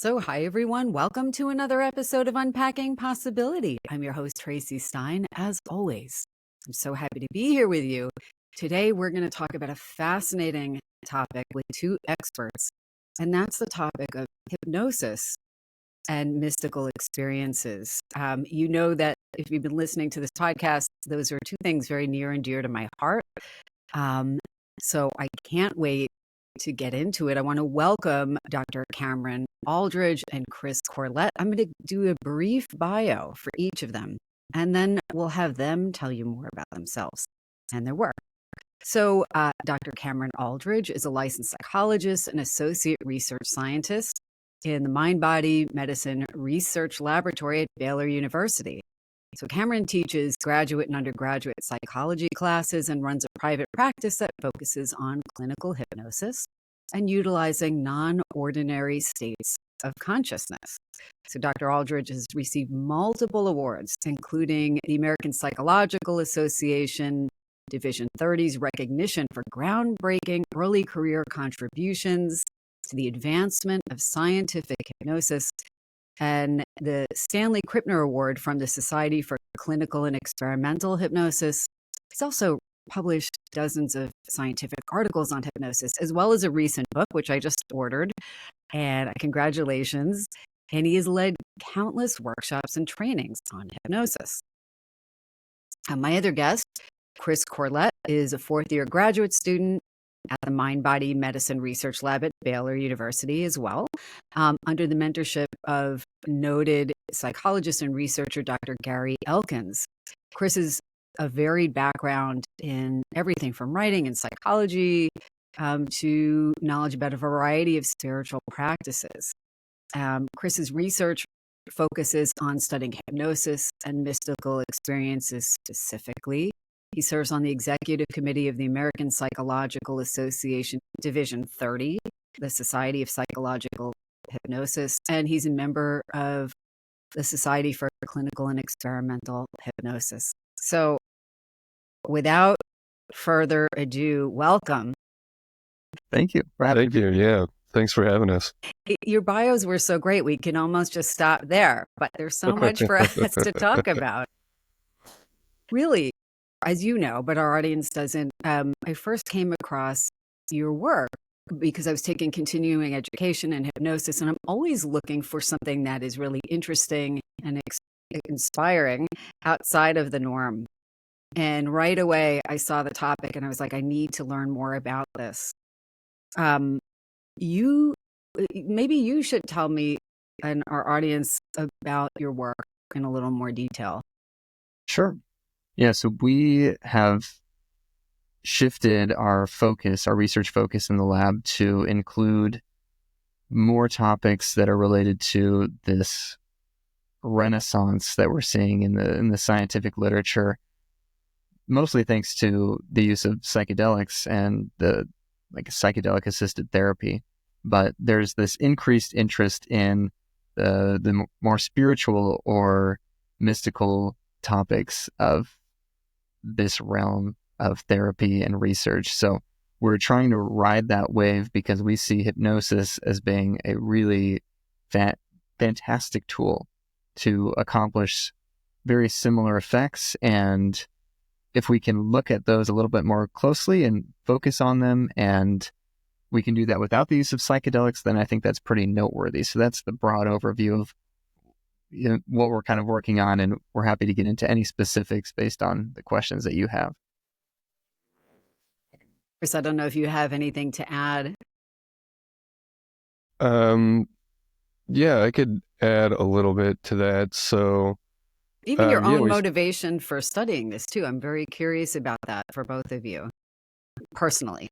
So, hi everyone. Welcome to another episode of Unpacking Possibility. I'm your host, Traci Stein. As always, I'm so happy to be here with you. Today, we're going to talk about a fascinating topic with two experts, and that's the topic of hypnosis and mystical experiences. You know that if you've been listening to this podcast, those are two things very near and dear to my heart. So I can't wait to get into it. I want to welcome Dr. Cameron Alldredge and Chris Corlett. I'm going to do a brief bio for each of them, and then we'll have them tell you more about themselves and their work. So Dr. Cameron Alldredge is a licensed psychologist and associate research scientist in the Mind-Body Medicine Research Laboratory at Baylor University. So Cameron teaches graduate and undergraduate psychology classes and runs a private practice that focuses on clinical hypnosis and utilizing non-ordinary states of consciousness. So Dr. Alldredge has received multiple awards, including the American Psychological Association Division 30's recognition for groundbreaking early career contributions to the advancement of scientific hypnosis, and the Stanley Krippner Award from the Society for Clinical and Experimental Hypnosis. He's also published dozens of scientific articles on hypnosis, as well as a recent book, which I just ordered, and congratulations. And he has led countless workshops and trainings on hypnosis. My other guest, Chris Corlett, is a fourth-year graduate student at the Mind-Body Medicine Research Lab at Baylor University as well, under the mentorship of noted psychologist and researcher Dr. Gary Elkins. Chris is a varied background in everything from writing and psychology to knowledge about a variety of spiritual practices. Chris's research focuses on studying hypnosis and mystical experiences specifically. He serves on the executive committee of the American Psychological Association Division 30, the Society of Psychological Hypnosis, and he's a member of the Society for Clinical and Experimental Hypnosis. So without further ado, welcome. Thank you. Thank you. Yeah. Thanks for having us. Your bios were so great. We can almost just stop there, but there's so much for us to talk about. Really, as you know, but our audience doesn't, I first came across your work because I was taking continuing education in hypnosis, and I'm always looking for something that is really interesting and inspiring outside of the norm. And right away, I saw the topic and I was like, I need to learn more about this. Maybe you should tell me and our audience about your work in a little more detail. Sure. Yeah, so we have shifted our focus, our research focus in the lab to include more topics that are related to this renaissance that we're seeing in the scientific literature, mostly thanks to the use of psychedelics and the psychedelic assisted therapy. But there's this increased interest in the more spiritual or mystical topics of this realm of therapy and research. So we're trying to ride that wave because we see hypnosis as being a really fantastic tool to accomplish very similar effects. And if we can look at those a little bit more closely and focus on them, and we can do that without the use of psychedelics, then I think that's pretty noteworthy. So that's the broad overview of what we're kind of working on, and we're happy to get into any specifics based on the questions that you have. Chris, I don't know if you have anything to add. Yeah, I could add a little bit to that. So even your own motivation for studying this too. I'm very curious about that for both of you personally.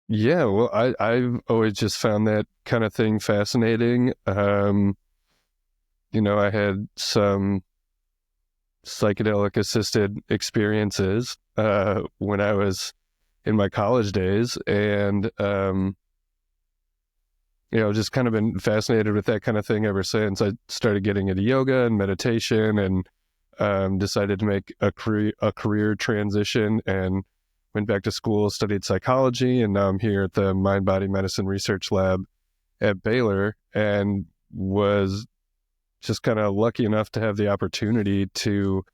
Yeah, well, I've always just found that kind of thing fascinating. I had some psychedelic assisted experiences when I was in my college days, and just kind of been fascinated with that kind of thing ever since. I started getting into yoga and meditation, and decided to make a career transition, and went back to school, studied psychology, and now I'm here at the Mind-Body Medicine Research Lab at Baylor. And was just kind of lucky enough to have the opportunity to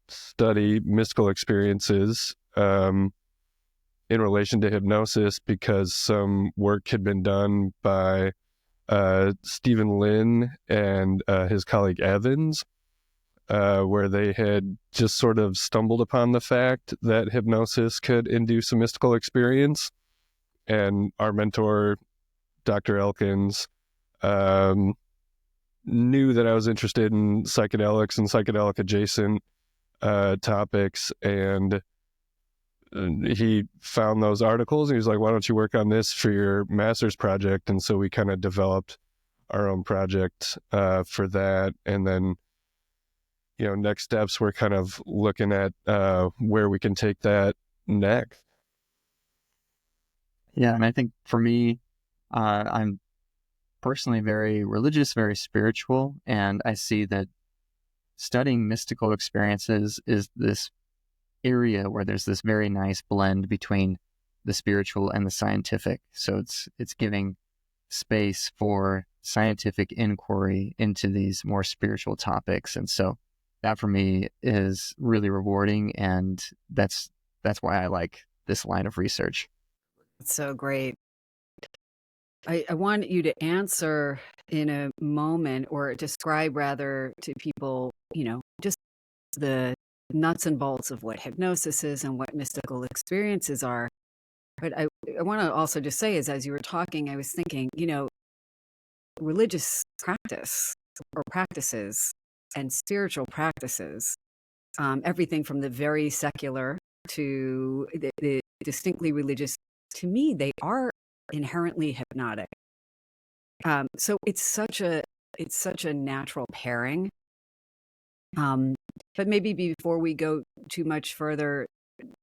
study mystical experiences in relation to hypnosis, because some work had been done by Stephen Lynn and his colleague Evans, where they had just sort of stumbled upon the fact that hypnosis could induce a mystical experience. And our mentor, Dr. Elkins, knew that I was interested in psychedelics and psychedelic adjacent topics, and he found those articles and he was like, why don't you work on this for your master's project? And so we kind of developed our own project for that. And then, next steps, we're kind of looking at where we can take that next. Yeah, and I think for me, I'm personally very religious, very spiritual, and I see that studying mystical experiences is this area where there's this very nice blend between the spiritual and the scientific. So it's giving space for scientific inquiry into these more spiritual topics. And so that for me is really rewarding, and that's why I like this line of research. It's so great. I want you to answer in a moment, or describe rather to people, just the nuts and bolts of what hypnosis is and what mystical experiences are. But I want to also just say, as you were talking, I was thinking, religious practice or practices and spiritual practices, everything from the very secular to the distinctly religious, to me, they are inherently hypnotic. So it's such a natural pairing. But maybe before we go too much further,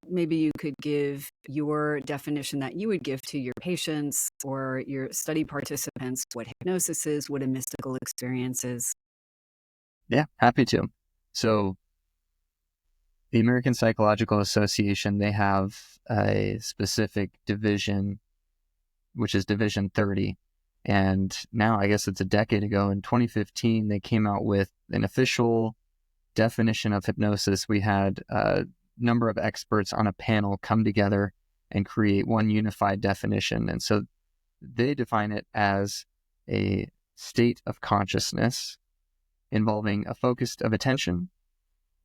maybe you could give your definition that you would give to your patients or your study participants, what hypnosis is, what a mystical experience is. Yeah, happy to. So the American Psychological Association, they have a specific division, which is Division 30. And now, I guess it's a decade ago, in 2015, they came out with an official definition of hypnosis. We had a number of experts on a panel come together and create one unified definition. And so they define it as a state of consciousness involving a focus of attention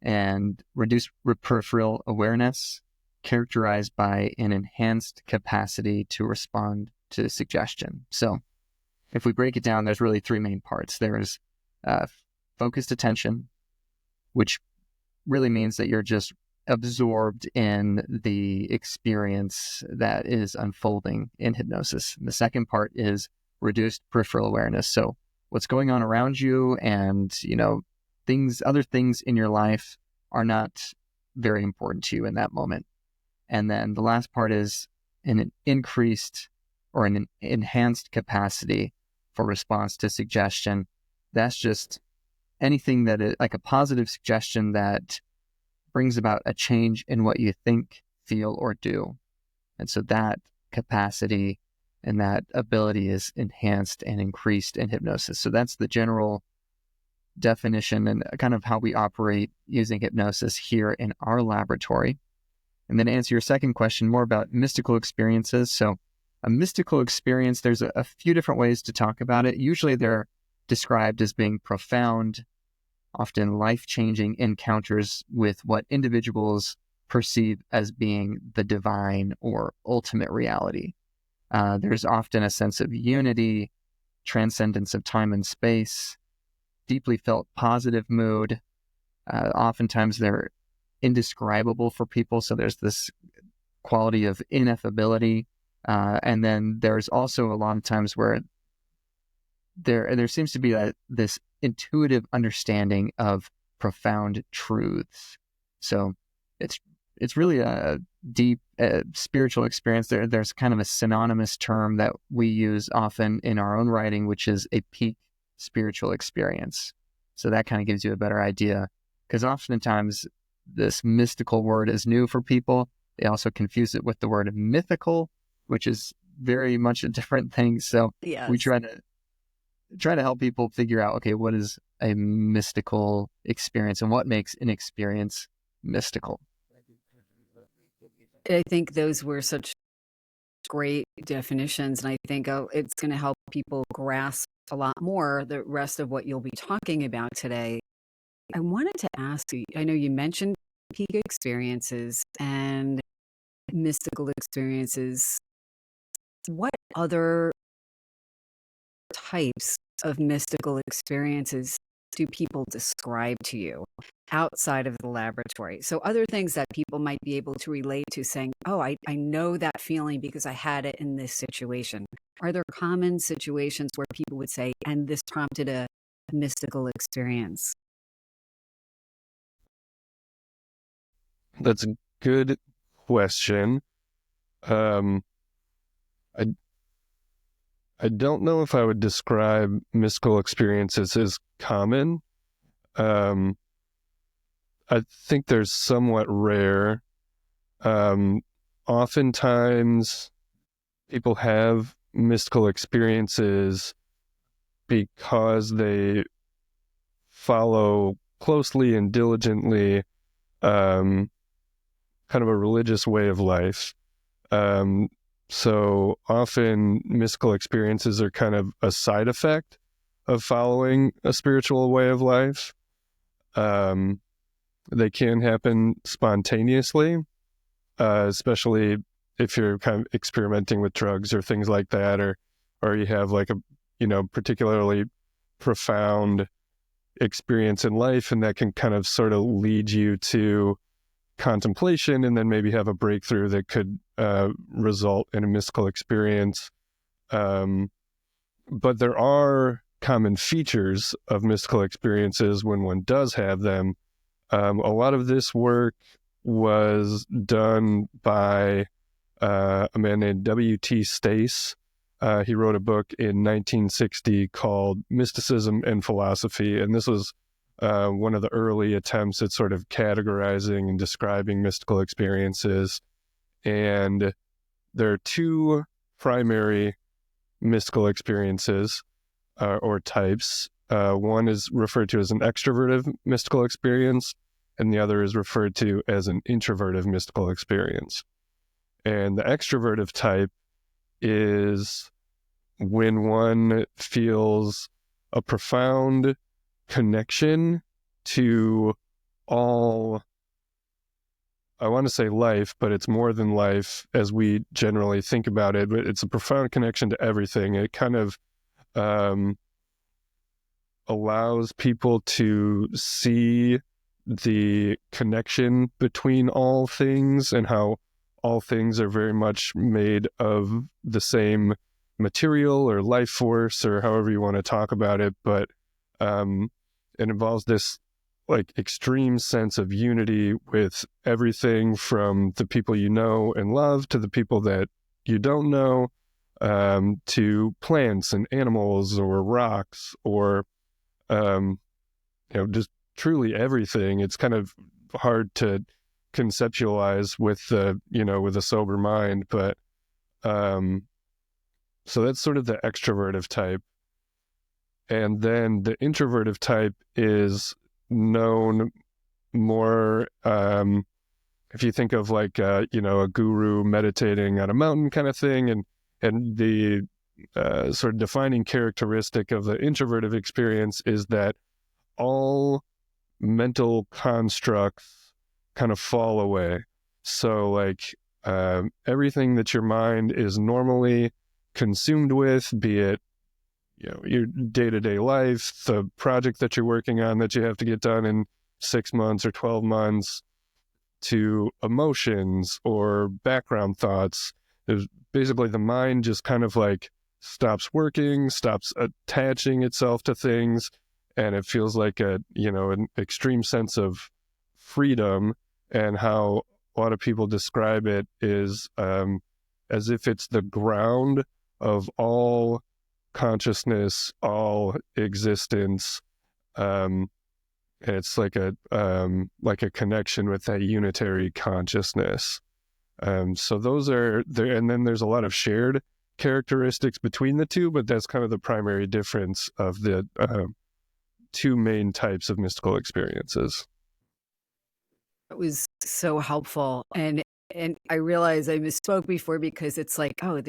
and reduced peripheral awareness, characterized by an enhanced capacity to respond to suggestion. So if we break it down, there's really three main parts. There's focused attention, which really means that you're just absorbed in the experience that is unfolding in hypnosis. And the second part is reduced peripheral awareness. So what's going on around you and, other things in your life are not very important to you in that moment. And then the last part is an increased or an enhanced capacity for response to suggestion. That's just anything that is like a positive suggestion that brings about a change in what you think, feel, or do. And so that capacity and that ability is enhanced and increased in hypnosis. So that's the general definition and kind of how we operate using hypnosis here in our laboratory. And then to answer your second question, more about mystical experiences. So a mystical experience, there's a few different ways to talk about it. Usually they're described as being profound, often life-changing encounters with what individuals perceive as being the divine or ultimate reality. There's often a sense of unity, transcendence of time and space, deeply felt positive mood. Oftentimes they're indescribable for people, so there's this quality of ineffability. And then there's also a lot of times where there seems to be this intuitive understanding of profound truths. So it's really a deep spiritual experience. There's kind of a synonymous term that we use often in our own writing, which is a peak spiritual experience. So that kind of gives you a better idea, because oftentimes this mystical word is new for people. They also confuse it with the word mythical, which is very much a different thing. So Yes. we try to try to help people figure out, okay, what is a mystical experience and what makes an experience mystical? I think those were such great definitions, and I think it's going to help people grasp a lot more the rest of what you'll be talking about today. I wanted to ask you, I know you mentioned peak experiences and mystical experiences. What other types of mystical experiences do people describe to you outside of the laboratory? So other things that people might be able to relate to, saying, oh, I know that feeling because I had it in this situation. Are there common situations where people would say, and this prompted a mystical experience? That's a good question. I I don't know if I would describe mystical experiences as common. Um, I think they're somewhat rare. Oftentimes, people have mystical experiences because they follow closely and diligently um, kind of a religious way of life. So often mystical experiences are kind of a side effect of following a spiritual way of life. They can happen spontaneously, especially if you're kind of experimenting with drugs or things like that, or you have like a, particularly profound experience in life, and that can kind of sort of lead you to contemplation and then maybe have a breakthrough that could result in a mystical experience. But there are common features of mystical experiences when one does have them. A lot of this work was done by a man named W.T. Stace. He wrote a book in 1960 called Mysticism and Philosophy, and this was one of the early attempts at sort of categorizing and describing mystical experiences. And there are two primary mystical experiences or types. One is referred to as an extrovertive mystical experience, and the other is referred to as an introvertive mystical experience. And the extrovertive type is when one feels a profound connection to all, I want to say life, but it's more than life as we generally think about it, but it's a profound connection to everything. It kind of allows people to see the connection between all things and how all things are very much made of the same material or life force or however you want to talk about it. But it involves this like extreme sense of unity with everything from the people you know and love to the people that you don't know, to plants and animals or rocks or, just truly everything. It's kind of hard to conceptualize with with a sober mind, but so that's sort of the extrovertive type. And then the introvertive type is known more, if you think of like, a guru meditating on a mountain kind of thing, and the sort of defining characteristic of the introvertive experience is that all mental constructs kind of fall away. So like everything that your mind is normally consumed with, be it your day-to-day life, the project that you're working on that you have to get done in 6 months or 12 months, to emotions or background thoughts. There's basically the mind just kind of like stops working, stops attaching itself to things, and it feels like an extreme sense of freedom. And how a lot of people describe it is as if it's the ground of all consciousness, all existence. It's like a connection with that unitary consciousness. So those are there, and then there's a lot of shared characteristics between the two, but that's kind of the primary difference of the two main types of mystical experiences. It was so helpful. And I realize I misspoke before because it's like, oh,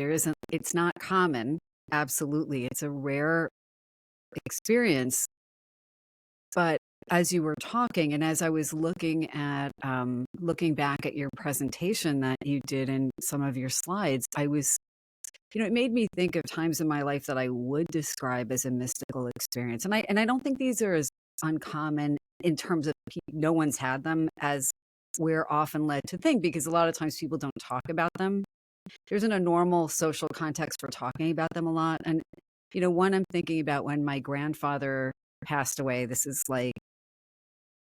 it's not common. Absolutely. It's a rare experience. But as you were talking and as I was looking back at your presentation that you did in some of your slides, it made me think of times in my life that I would describe as a mystical experience. And I don't think these are as uncommon in terms of no one's had them as we're often led to think, because a lot of times people don't talk about them. There isn't a normal social context for talking about them a lot. And, one I'm thinking about when my grandfather passed away, this is like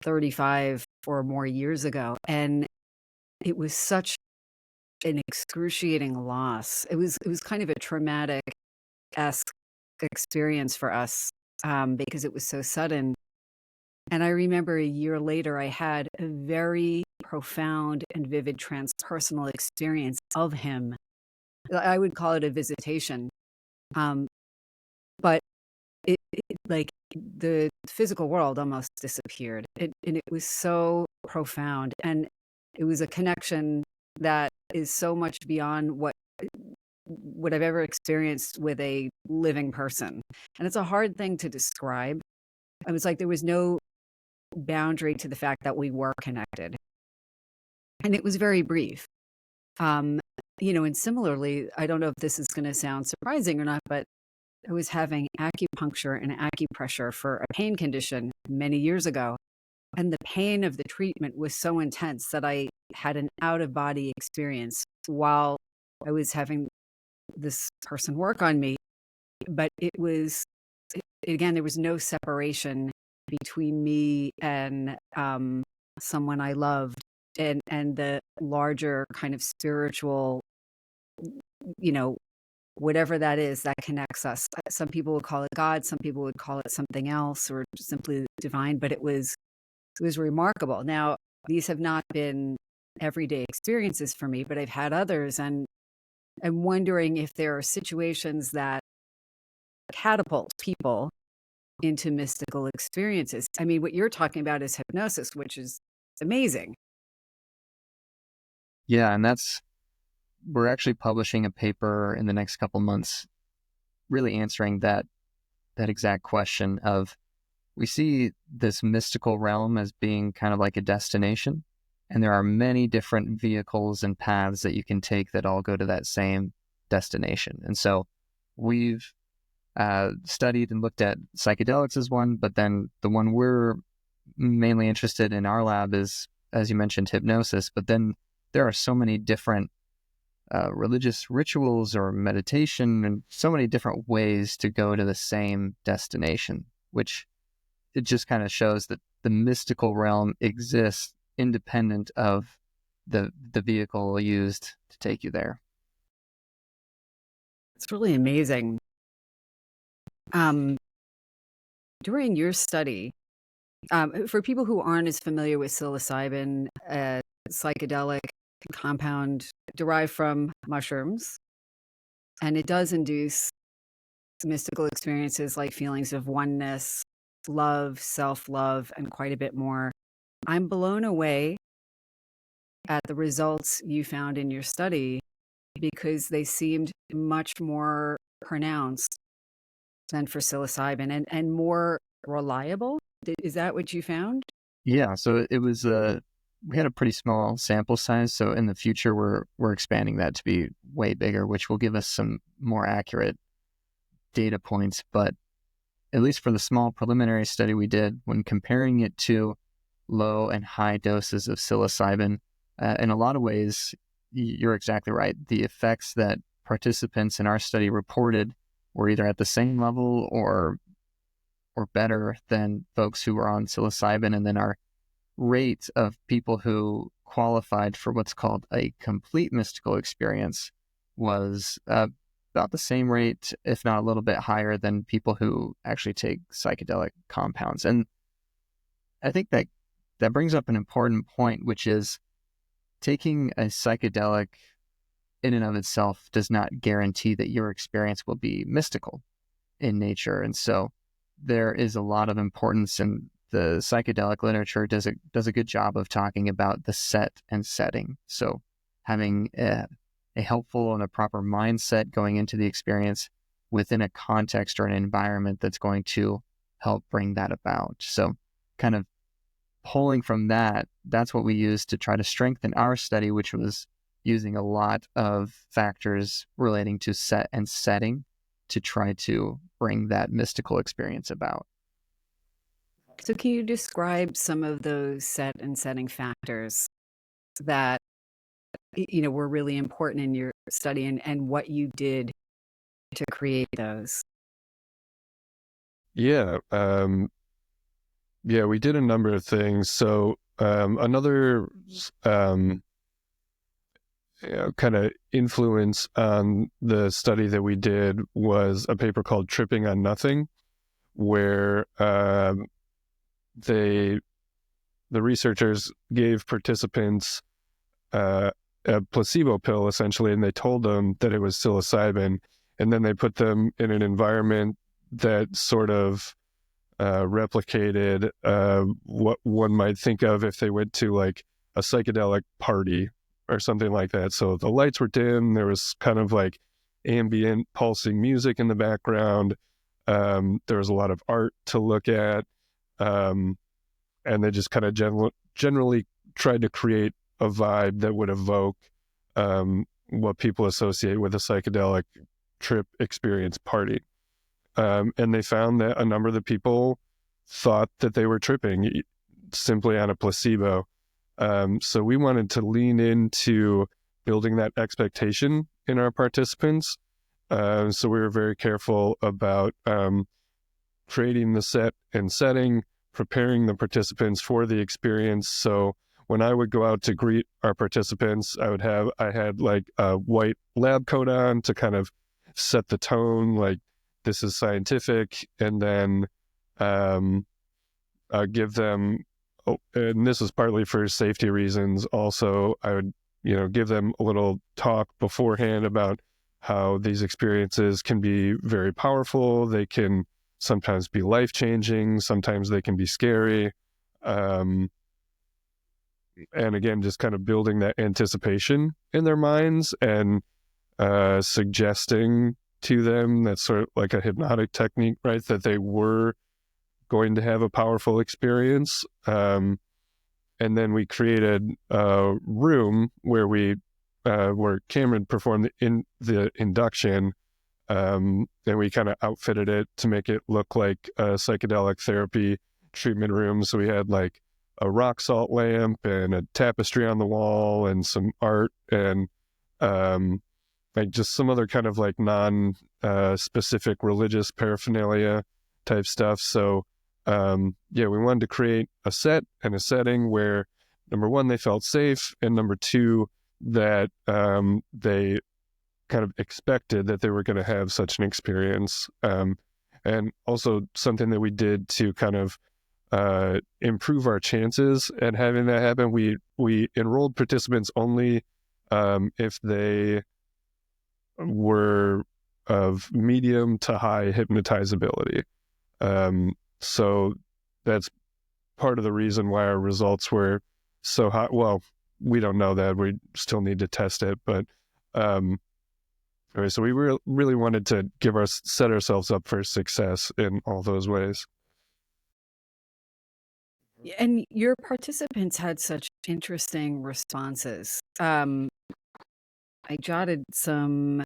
35 or more years ago. And it was such an excruciating loss. It was kind of a traumatic-esque experience for us because it was so sudden. And I remember a year later, I had a very profound and vivid transpersonal experience of him. I would call it a visitation. But like the physical world almost disappeared. And it was so profound. And it was a connection that is so much beyond what I've ever experienced with a living person. And it's a hard thing to describe. It was like there was no boundary to the fact that we were connected. And it was very brief. And similarly, I don't know if this is going to sound surprising or not, but I was having acupuncture and acupressure for a pain condition many years ago. And the pain of the treatment was so intense that I had an out-of-body experience while I was having this person work on me. But again, there was no separation between me and someone I loved and the larger kind of spiritual, whatever that is that connects us. Some people would call it God, some people would call it something else or simply divine, but it was remarkable. Now, these have not been everyday experiences for me, but I've had others, and I'm wondering if there are situations that catapult people into mystical experiences. I mean, what you're talking about is hypnosis, which is amazing. Yeah, and we're actually publishing a paper in the next couple months, really answering that exact question of, we see this mystical realm as being kind of like a destination, and there are many different vehicles and paths that you can take that all go to that same destination. And so we've studied and looked at psychedelics as one, but then the one we're mainly interested in our lab is, as you mentioned, hypnosis. But then there are so many different religious rituals or meditation and so many different ways to go to the same destination, which it just kind of shows that the mystical realm exists independent of the vehicle used to take you there. It's really amazing. During your study, for people who aren't as familiar with psilocybin, psychedelic compound derived from mushrooms, and it does induce mystical experiences like feelings of oneness, love, self-love, and quite a bit more. I'm blown away at the results you found in your study because they seemed much more pronounced than for psilocybin and more reliable. Is that what you found? Yeah, so it was we had a pretty small sample size, so in the future we're expanding that to be way bigger, which will give us some more accurate data points. But at least for the small preliminary study we did, when comparing it to low and high doses of psilocybin, in a lot of ways, you're exactly right. The effects that participants in our study reported were either at the same level or better than folks who were on psilocybin. And then our rate of people who qualified for what's called a complete mystical experience was about the same rate, if not a little bit higher, than people who actually take psychedelic compounds. And I think that brings up an important point, which is taking a psychedelic in and of itself does not guarantee that your experience will be mystical in nature. And so there is a lot of importance, and the psychedelic literature does a good job of talking about the set and setting. So having a helpful and a proper mindset going into the experience within a context or an environment that's going to help bring that about. So kind of pulling from that, that's what we used to try to strengthen our study, which was using a lot of factors relating to set and setting to try to bring that mystical experience about. So can you describe some of those set and setting factors that were really important in your study, and what you did to create those? Yeah. We did a number of things. So another kind of influence on the study that we did was a paper called Tripping on Nothing, where the researchers gave participants a placebo pill, essentially, and they told them that it was psilocybin, and then they put them in an environment that sort of replicated what one might think of if they went to like a psychedelic party or something like that. So the lights were dim, there was kind of like ambient pulsing music in the background, there was a lot of art to look at, and they just kind of generally tried to create a vibe that would evoke what people associate with a psychedelic trip experience party. And they found that a number of the people thought that they were tripping simply on a placebo. So we wanted to lean into building that expectation in our participants. So we were very careful about creating the set and setting, preparing the participants for the experience. So when I would go out to greet our participants, I had like a white lab coat on to kind of set the tone, like this is scientific, and then give them, and this is partly for safety reasons also, I would give them a little talk beforehand about how these experiences can be very powerful. They can sometimes be life-changing, sometimes they can be scary, and again, just kind of building that anticipation in their minds and suggesting to them, that's sort of like a hypnotic technique, right, that they were going to have a powerful experience. And then we created a room where Cameron performed the induction, and we kind of outfitted it to make it look like a psychedelic therapy treatment room. So we had like a rock salt lamp and a tapestry on the wall and some art and like just some other kind of like non-specific religious paraphernalia type stuff. So we wanted to create a set and a setting where, number one, they felt safe, and number two, that they kind of expected that they were going to have such an experience. And also something that we did to kind of improve our chances at having that happen, we enrolled participants only if they were of medium to high hypnotizability. So that's part of the reason why our results were so high. Well, we don't know that. We still need to test it. But anyway, so we really wanted to set ourselves up for success in all those ways. And your participants had such interesting responses. I jotted some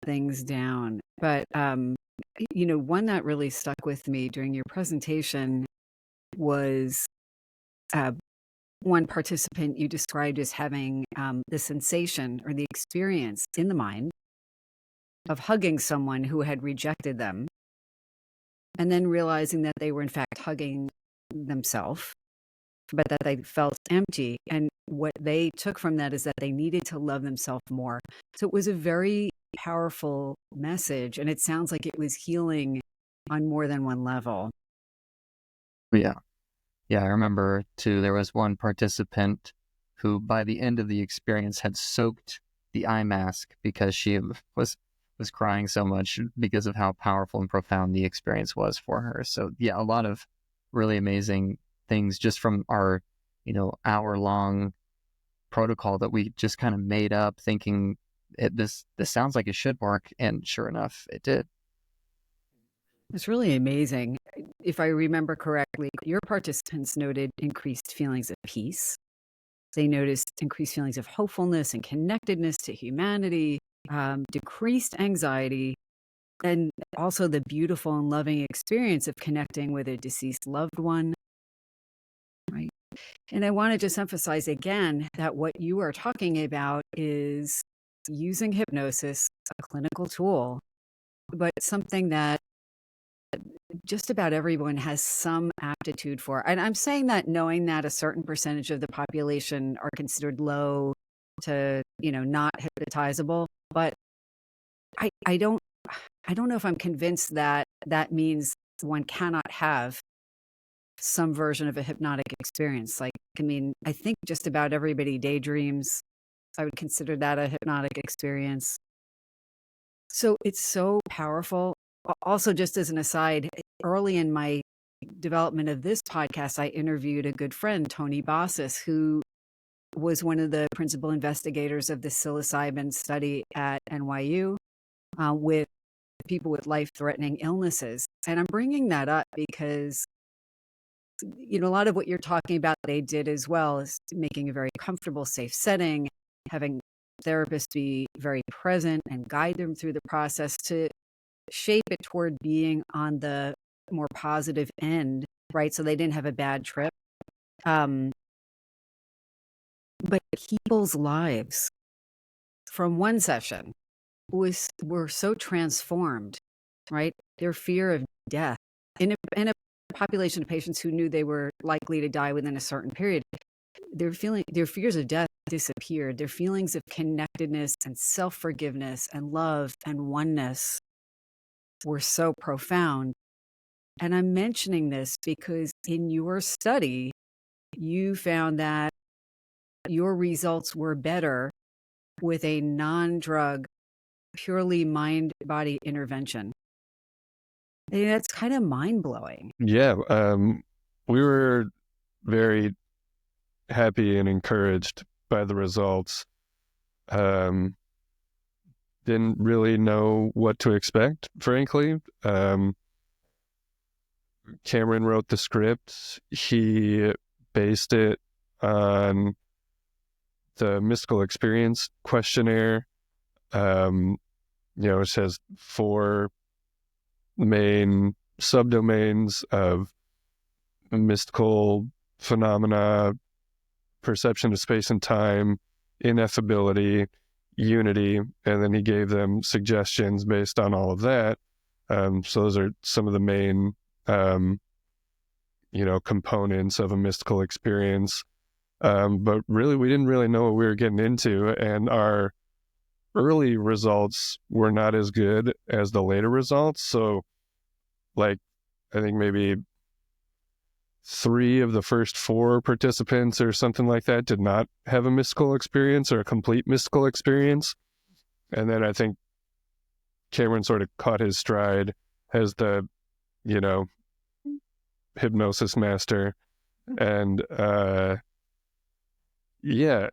things down, but one that really stuck with me during your presentation was one participant you described as having the sensation or the experience in the mind of hugging someone who had rejected them, and then realizing that they were in fact hugging themselves, but that they felt empty. And what they took from that is that they needed to love themselves more. So it was a very powerful message, and it sounds like it was healing on more than one level. Yeah, I remember too, there was one participant who by the end of the experience had soaked the eye mask because she was crying so much because of how powerful and profound the experience was for her. So yeah, a lot of really amazing things just from our, hour-long protocol that we just kind of made up, thinking this sounds like it should work, and sure enough, it did. It's really amazing. If I remember correctly, your participants noted increased feelings of peace. They noticed increased feelings of hopefulness and connectedness to humanity, decreased anxiety, and also the beautiful and loving experience of connecting with a deceased loved one. Right. And I want to just emphasize again that what you are talking about is using hypnosis, a clinical tool, but something that just about everyone has some aptitude for. And I'm saying that knowing that a certain percentage of the population are considered low to, not hypnotizable. But I don't know if I'm convinced that that means one cannot have some version of a hypnotic experience. Like, I think just about everybody daydreams. I would consider that a hypnotic experience. So it's so powerful. Also, just as an aside, early in my development of this podcast, I interviewed a good friend, Tony Bossis, who was one of the principal investigators of the psilocybin study at NYU with people with life-threatening illnesses. And I'm bringing that up because, a lot of what you're talking about, they did as well, is making a very comfortable, safe setting, having therapists be very present and guide them through the process to shape it toward being on the more positive end, right? So they didn't have a bad trip. But people's lives from one session were so transformed, right? Their fear of death in a population of patients who knew they were likely to die within a certain period, their fears of death disappeared. Their feelings of connectedness and self-forgiveness and love and oneness were so profound. And I'm mentioning this because in your study, you found that your results were better with a non-drug, purely mind-body intervention. That's kind of mind-blowing. Yeah, we were very happy and encouraged by the results. Didn't really know what to expect, frankly. Cameron wrote the script. He based it on the mystical experience questionnaire. It has 4 main subdomains of mystical phenomena: perception of space and time, ineffability, unity, and then he gave them suggestions based on all of that. So those are some of the main components of a mystical experience. But really, we didn't really know what we were getting into, and our early results were not as good as the later results. So, I think maybe 3 of the first 4 participants or something like that did not have a mystical experience or a complete mystical experience. And then I think Cameron sort of caught his stride as the, hypnosis master. And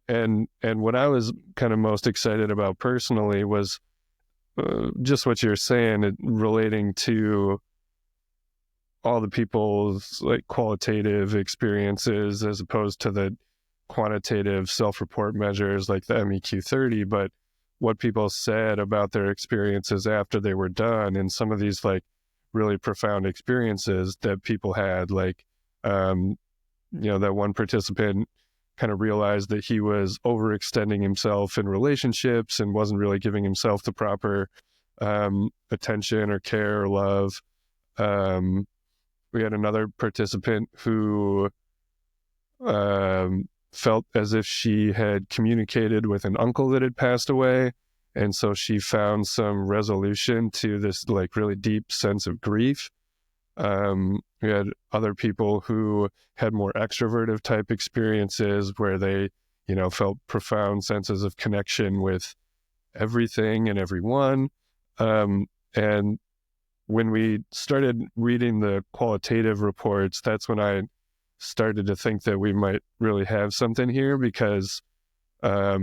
and what I was kind of most excited about personally was just what you're saying, relating to all the people's qualitative experiences as opposed to the quantitative self-report measures like the MEQ30, but what people said about their experiences after they were done, and some of these really profound experiences that people had, that one participant kind of realized that he was overextending himself in relationships and wasn't really giving himself the proper attention or care or love. We had another participant who felt as if she had communicated with an uncle that had passed away, and so she found some resolution to this really deep sense of grief. We had other people who had more extrovertive type experiences where they, felt profound senses of connection with everything and everyone. And when we started reading the qualitative reports, that's when I started to think that we might really have something here, because I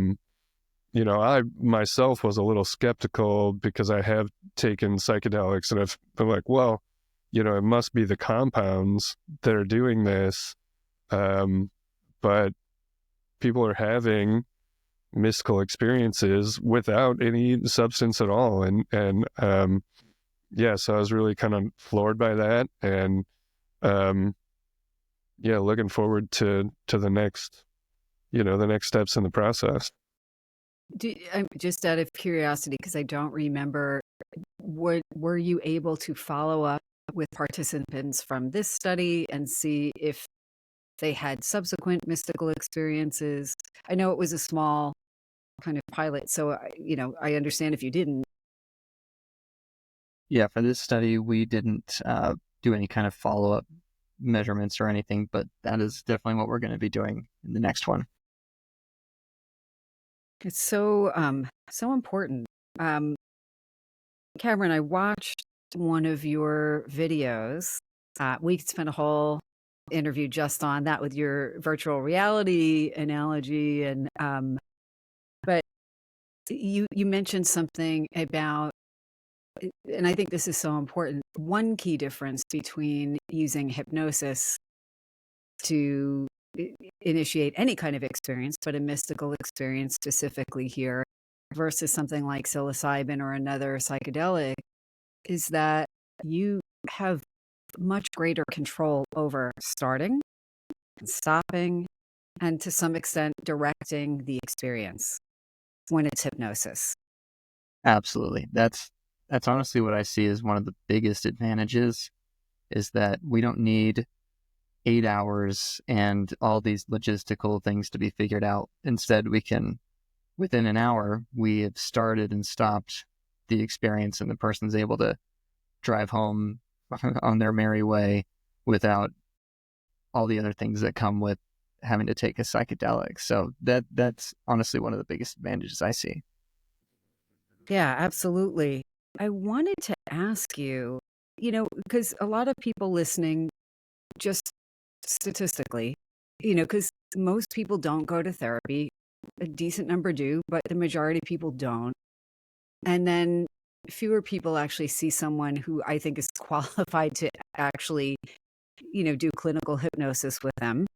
myself was a little skeptical because I have taken psychedelics, and I've been like, well, it must be the compounds that are doing this. But people are having mystical experiences without any substance at all. And so I was really kind of floored by that. And looking forward to the next, the next steps in the process. I'm just out of curiosity, because I don't remember, were you able to follow up with participants from this study and see if they had subsequent mystical experiences? I know it was a small kind of pilot, so I understand if you didn't. Yeah, for this study, we didn't do any kind of follow-up measurements or anything, but that is definitely what we're going to be doing in the next one. It's so important. Cameron, I watched one of your videos. We could spend a whole interview just on that with your virtual reality analogy, and but you mentioned something about, and I think this is so important, one key difference between using hypnosis to initiate any kind of experience, but a mystical experience specifically here, versus something like psilocybin or another psychedelic, is that you have much greater control over starting and stopping, and to some extent directing the experience when it's hypnosis. Absolutely. That's honestly what I see as one of the biggest advantages, is that we don't need 8 hours and all these logistical things to be figured out. Instead, we can, within an hour, we have started and stopped the experience, and the person's able to drive home on their merry way without all the other things that come with having to take a psychedelic. So that's honestly one of the biggest advantages I see. Yeah, absolutely. I wanted to ask you, because a lot of people listening, just statistically, because most people don't go to therapy. A decent number do, but the majority of people don't. And then fewer people actually see someone who I think is qualified to actually, do clinical hypnosis with them.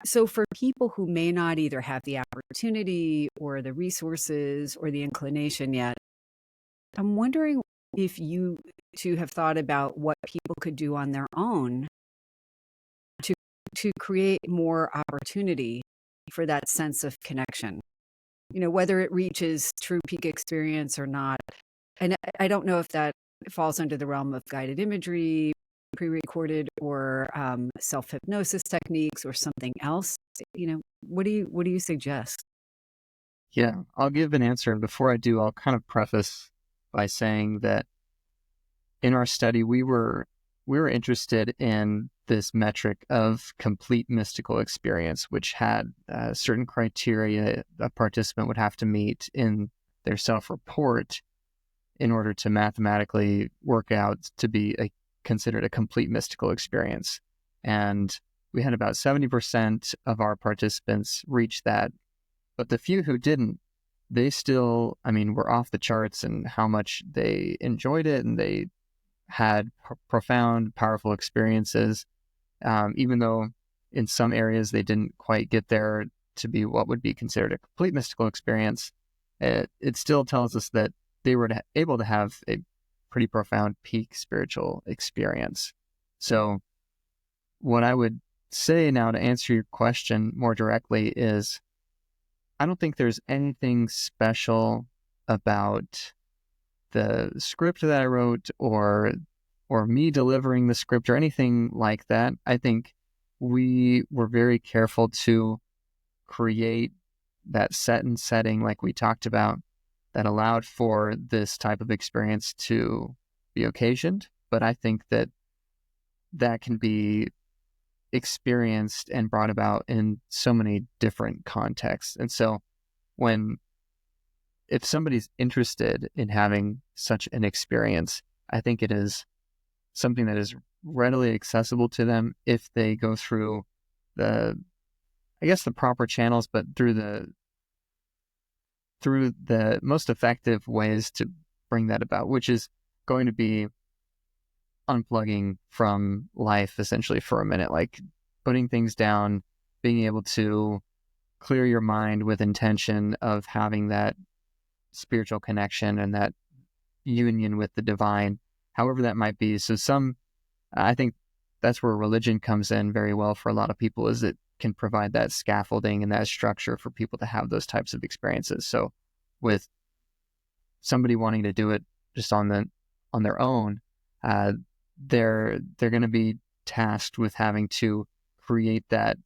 So for people who may not either have the opportunity or the resources or the inclination yet, I'm wondering if you two have thought about what people could do on their own to create more opportunity for that sense of connection, whether it reaches true peak experience or not. And I don't know if that falls under the realm of guided imagery, pre-recorded, or self-hypnosis techniques, or something else. What do you suggest? Yeah, I'll give an answer. And before I do, I'll kind of preface by saying that in our study, we were interested in this metric of complete mystical experience, which had certain criteria a participant would have to meet in their self-report in order to mathematically work out to be considered a complete mystical experience. And we had about 70% of our participants reach that. But the few who didn't, they still, were off the charts in how much they enjoyed it, and they had profound, powerful experiences. Even though in some areas they didn't quite get there to be what would be considered a complete mystical experience, it still tells us that they were able to have a pretty profound peak spiritual experience. So what I would say now to answer your question more directly is, I don't think there's anything special about the script that I wrote or me delivering the script or anything like that. I think we were very careful to create that set and setting, like we talked about, that allowed for this type of experience to be occasioned. But I think that can be experienced and brought about in so many different contexts. And so when if somebody's interested in having such an experience, I think it is something that is readily accessible to them if they go through the proper channels, but through the most effective ways to bring that about, which is going to be unplugging from life essentially for a minute, like putting things down, being able to clear your mind with intention of having that spiritual connection and that union with the divine, however that might be. So I think that's where religion comes in very well for a lot of people, is it can provide that scaffolding and that structure for people to have those types of experiences. So with somebody wanting to do it just on their own, they're going to be tasked with having to create that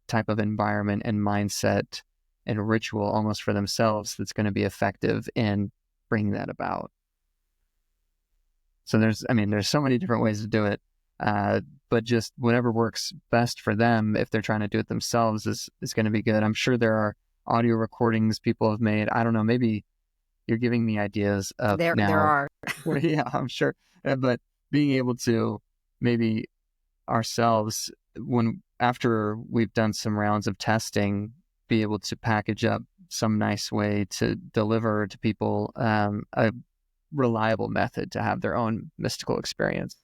type of environment and mindset and ritual almost for themselves that's going to be effective in bringing that about. So there's so many different ways to do it, but just whatever works best for them, if they're trying to do it themselves, is going to be good. I'm sure there are audio recordings people have made. I don't know, maybe you're giving me ideas of there now. there are. Well, yeah, I'm sure. But being able to maybe ourselves, after we've done some rounds of testing, be able to package up some nice way to deliver to people a reliable method to have their own mystical experience.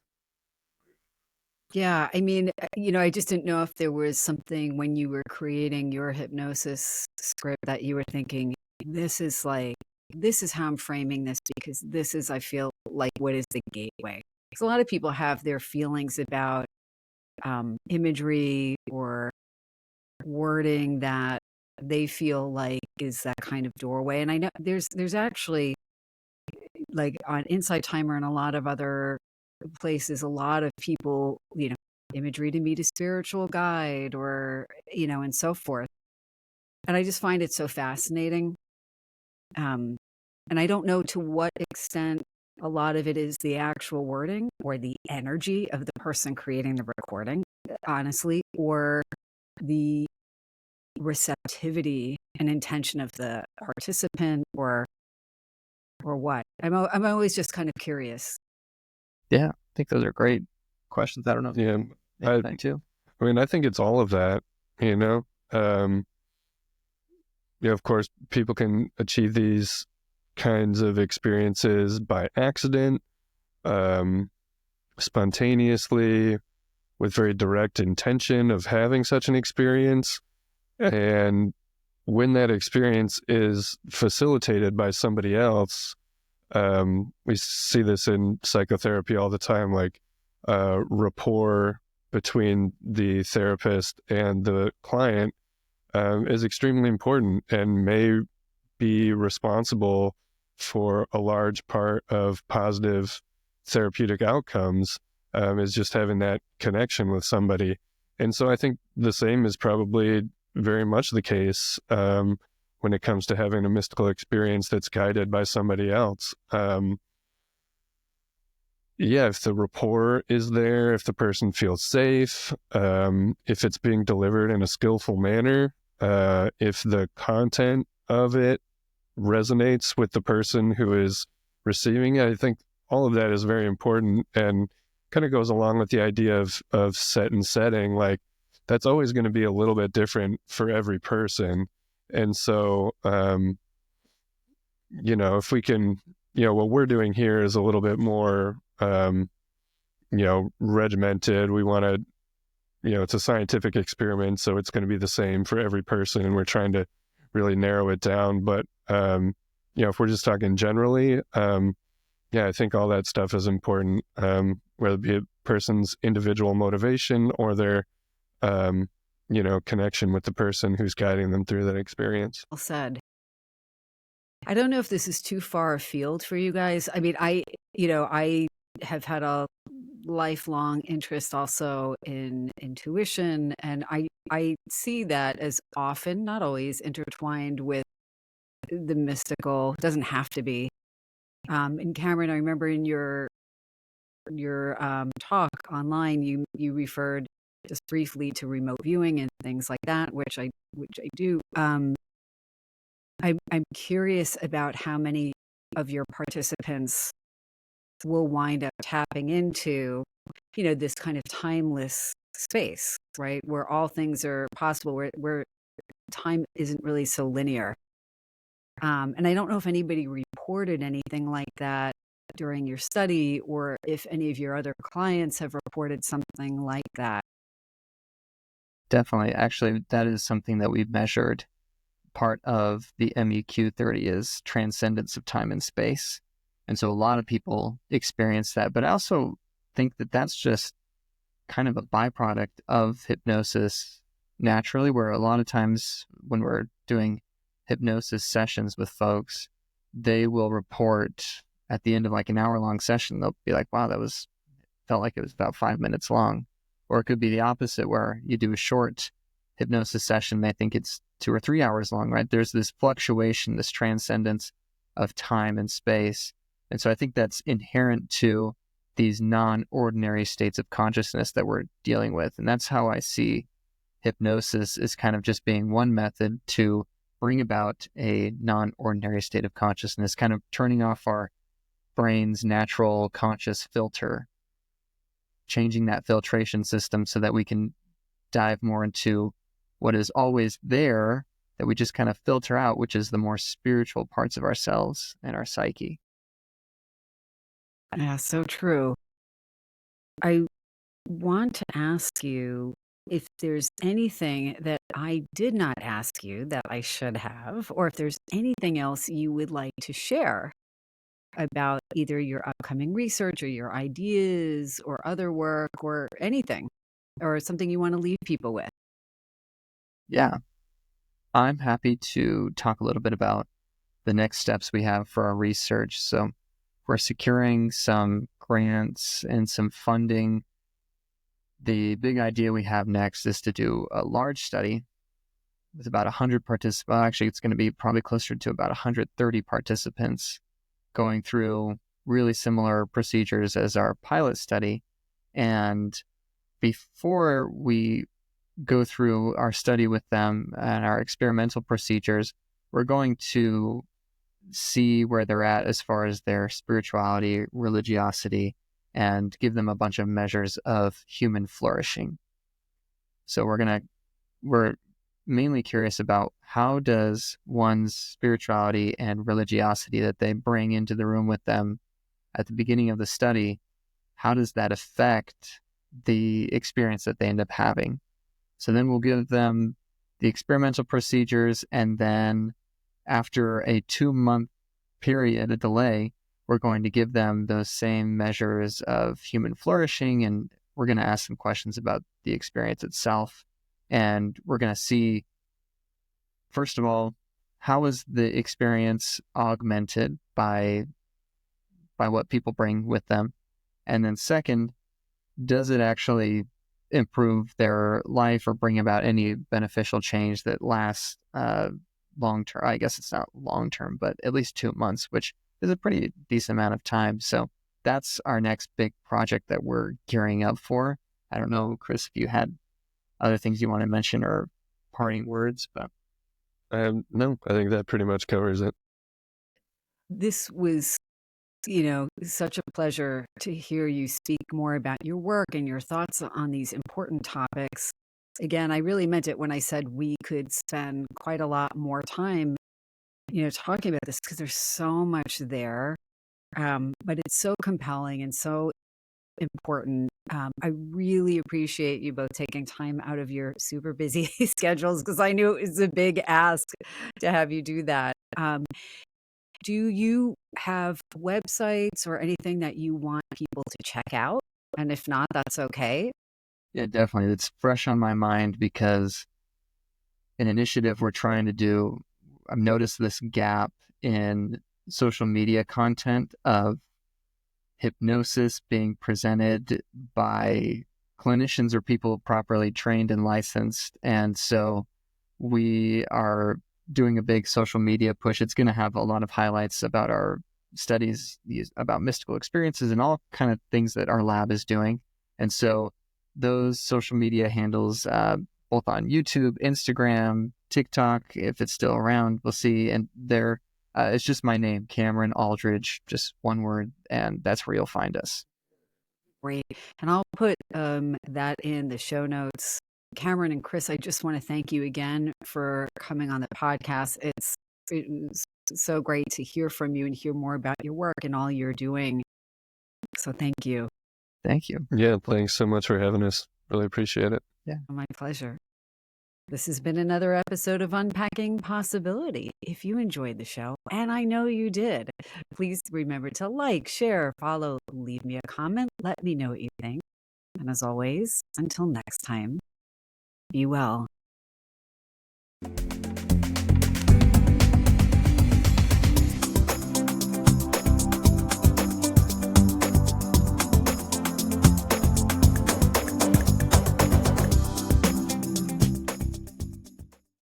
Yeah, I mean, I just didn't know if there was something when you were creating your hypnosis script that you were thinking, this is how I'm framing this, because this is, I feel like, what is the gateway? Because a lot of people have their feelings about imagery or wording that they feel like is that kind of doorway. And I know there's actually, like, on Inside Timer and a lot of other places, a lot of people, imagery to meet a spiritual guide, or, and so forth. And I just find it so fascinating. And I don't know to what extent a lot of it is the actual wording or the energy of the person creating the recording, honestly, or the receptivity and intention of the participant, or what. I'm always just kind of curious. Yeah, I think those are great questions. I don't know. Yeah, I too. I mean, I think it's all of that, of course, people can achieve these kinds of experiences by accident, spontaneously, with very direct intention of having such an experience. And when that experience is facilitated by somebody else, we see this in psychotherapy all the time, like rapport between the therapist and the client is extremely important and may be responsible for a large part of positive therapeutic outcomes, is just having that connection with somebody. And so I think the same is probably very much the case when it comes to having a mystical experience that's guided by somebody else. If the rapport is there, if the person feels safe, if it's being delivered in a skillful manner, if the content of it resonates with the person who is receiving it, I think all of that is very important, and kind of goes along with the idea of set and setting. Like, that's always going to be a little bit different for every person. And so, if we can, what we're doing here is a little bit more, regimented. We want to, it's a scientific experiment, so it's going to be the same for every person, and we're trying to really narrow it down. But, if we're just talking generally, I think all that stuff is important, whether it be a person's individual motivation or their, connection with the person who's guiding them through that experience. Well said. I don't know if this is too far afield for you guys. I mean, I have had a lifelong interest also in intuition, and I see that as often, not always, intertwined with the mystical. It doesn't have to be. And Cameron, I remember in your talk online, you referred just briefly to remote viewing and things like that, which I do. I'm curious about how many of your participants will wind up tapping into, this kind of timeless space, right? Where all things are possible, where time isn't really so linear. And I don't know if anybody reported anything like that during your study, or if any of your other clients have reported something like that. Definitely. Actually, that is something that we've measured. Part of the MEQ30 is transcendence of time and space. And so a lot of people experience that. But I also think that that's just kind of a byproduct of hypnosis naturally, where a lot of times when we're doing hypnosis sessions with folks, they will report at the end of like an hour-long session, they'll be like, wow, felt like it was about 5 minutes long. Or it could be the opposite, where you do a short hypnosis session, they think it's 2 or 3 hours long, right? There's this fluctuation, this transcendence of time and space. And so I think that's inherent to these non-ordinary states of consciousness that we're dealing with. And that's how I see hypnosis as kind of just being one method to bring about a non-ordinary state of consciousness, kind of turning off our brain's natural conscious filter, changing that filtration system so that we can dive more into what is always there that we just kind of filter out, which is the more spiritual parts of ourselves and our psyche. Yeah, so true. I want to ask you if there's anything that I did not ask you that I should have, or if there's anything else you would like to share about either your upcoming research or your ideas or other work or anything, or something you want to leave people with. Yeah, I'm happy to talk a little bit about the next steps we have for our research. So we're securing some grants and some funding. The big idea we have next is to do a large study with about 100 participants. Actually, it's going to be probably closer to about 130 participants going through really similar procedures as our pilot study. And before we go through our study with them and our experimental procedures, we're going to see where they're at as far as their spirituality, religiosity, and give them a bunch of measures of human flourishing. So we're mainly curious about how does one's spirituality and religiosity that they bring into the room with them at the beginning of the study, how does that affect the experience that they end up having? So then we'll give them the experimental procedures, and then after a 2-month period, a delay, we're going to give them those same measures of human flourishing, and we're going to ask them questions about the experience itself. And we're going to see, first of all, how is the experience augmented by what people bring with them? And then second, does it actually improve their life or bring about any beneficial change that lasts long term? I guess it's not long term, but at least 2 months, which is a pretty decent amount of time. So that's our next big project that we're gearing up for. I don't know, Chris, if you had other things you want to mention or parting words, but no, I think that pretty much covers it. This was, such a pleasure to hear you speak more about your work and your thoughts on these important topics. Again, I really meant it when I said we could spend quite a lot more time, talking about this, because there's so much there. But it's so compelling and so important. I really appreciate you both taking time out of your super busy schedules, because I knew it was a big ask to have you do that. Do you have websites or anything that you want people to check out? And if not, that's okay. yeah, definitely. It's fresh on my mind because an initiative we're trying to do, I've noticed this gap in social media content of hypnosis being presented by clinicians or people properly trained and licensed. And so we are doing a big social media push. It's going to have a lot of highlights about our studies, about mystical experiences and all kind of things that our lab is doing. And so those social media handles, both on YouTube, Instagram, TikTok, if it's still around, we'll see. And there, it's just my name, Cameron Alldredge, just one word, and that's where you'll find us. Great. And I'll put that in the show notes. Cameron and Chris, I just want to thank you again for coming on the podcast. It was so great to hear from you and hear more about your work and all you're doing. So thank you. Thank you. Yeah, thanks so much for having us. Really appreciate it. Yeah. My pleasure. This has been another episode of Unpacking Possibility. If you enjoyed the show, and I know you did, please remember to like, share, follow, leave me a comment, let me know what you think. And as always, until next time, be well.